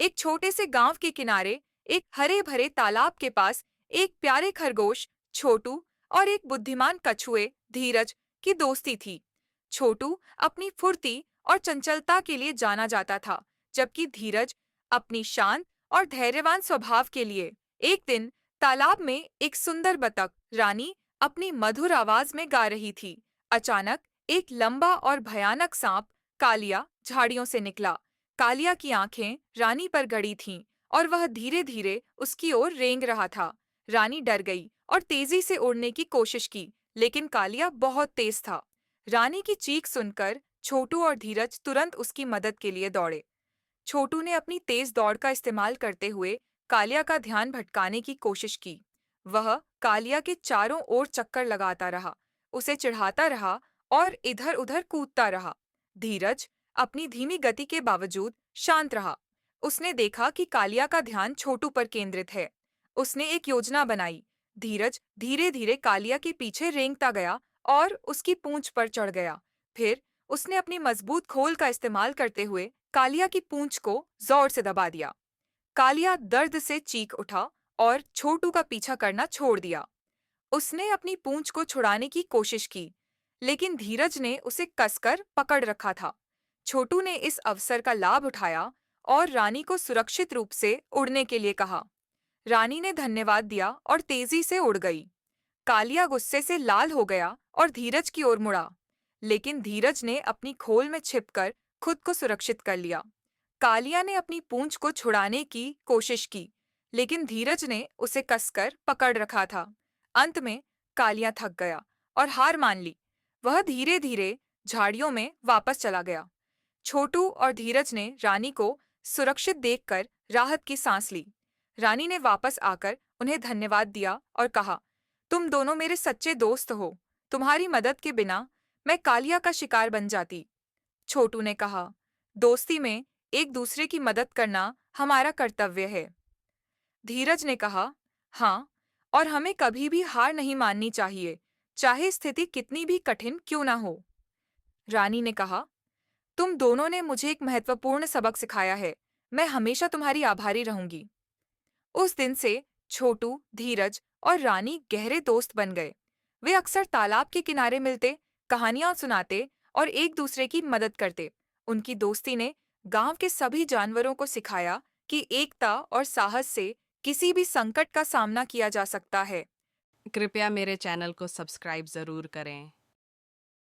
एक छोटे से गांव के किनारे एक हरे भरे तालाब के पास एक प्यारे खरगोश छोटू और एक बुद्धिमान कछुए धीरज की दोस्ती थी। छोटू अपनी फुर्ती और चंचलता के लिए जाना जाता था, जबकि धीरज अपनी शांत और धैर्यवान स्वभाव के लिए। एक दिन तालाब में एक सुंदर बतख रानी अपनी मधुर आवाज में गा रही थी। अचानक एक लंबा और भयानक सांप कालिया झाड़ियों से निकला। कालिया की आंखें रानी पर गड़ी थीं और वह धीरे धीरे उसकी ओर रेंग रहा था। रानी डर गई और तेजी से उड़ने की कोशिश की, लेकिन कालिया बहुत तेज था। रानी की चीख सुनकर छोटू और धीरज तुरंत उसकी मदद के लिए दौड़े। छोटू ने अपनी तेज दौड़ का इस्तेमाल करते हुए कालिया का ध्यान भटकाने की कोशिश की। वह कालिया के चारों ओर चक्कर लगाता रहा, उसे चिढ़ाता रहा और इधर-उधर कूदता रहा। धीरज अपनी धीमी गति के बावजूद शांत रहा। उसने देखा कि कालिया का ध्यान छोटू पर केंद्रित है। उसने एक योजना बनाई। धीरज धीरे-धीरे कालिया के पीछे रेंगता गया और उसकी पूंछ पर चढ़ गया। फिर उसने अपनी मजबूत खोल का इस्तेमाल करते हुए कालिया की पूंछ को जोर से दबा दिया। कालिया दर्द से चीख उठा और छोटू का पीछा करना छोड़ दिया। उसने अपनी पूंछ को छुड़ाने की कोशिश की, लेकिन धीरज ने उसे कसकर पकड़ रखा था। छोटू ने इस अवसर का लाभ उठाया और रानी को सुरक्षित रूप से उड़ने के लिए कहा। रानी ने धन्यवाद दिया और तेजी से उड़ गई। कालिया गुस्से से लाल हो गया और धीरज की ओर मुड़ा, लेकिन धीरज ने अपनी खोल में छिपकर खुद को सुरक्षित कर लिया। कालिया ने अपनी पूंछ को छुड़ाने की कोशिश की, लेकिन धीरज ने उसे कसकर पकड़ रखा था। अंत में कालिया थक गया और हार मान ली। वह धीरे धीरे झाड़ियों में वापस चला गया। छोटू और धीरज ने रानी को सुरक्षित देखकर राहत की सांस ली। रानी ने वापस आकर उन्हें धन्यवाद दिया और कहा, तुम दोनों मेरे सच्चे दोस्त हो। तुम्हारी मदद के बिना मैं कालिया का शिकार बन जाती। छोटू ने कहा, दोस्ती में एक दूसरे की मदद करना हमारा कर्तव्य है। धीरज ने कहा, हाँ, और हमें कभी भी हार नहीं माननी चाहिए, चाहे स्थिति कितनी भी कठिन क्यों ना हो। रानी ने कहा, तुम दोनों ने मुझे एक महत्वपूर्ण सबक सिखाया है। मैं हमेशा तुम्हारी आभारी रहूंगी। उस दिन से छोटू, धीरज और रानी गहरे दोस्त बन गए। वे अक्सर तालाब के किनारे मिलते, कहानियां सुनाते और एक दूसरे की मदद करते। उनकी दोस्ती ने गांव के सभी जानवरों को सिखाया कि एकता और साहस से किसी भी संकट का सामना किया जा सकता है। कृपया मेरे चैनल को सब्सक्राइब ज़रूर करें।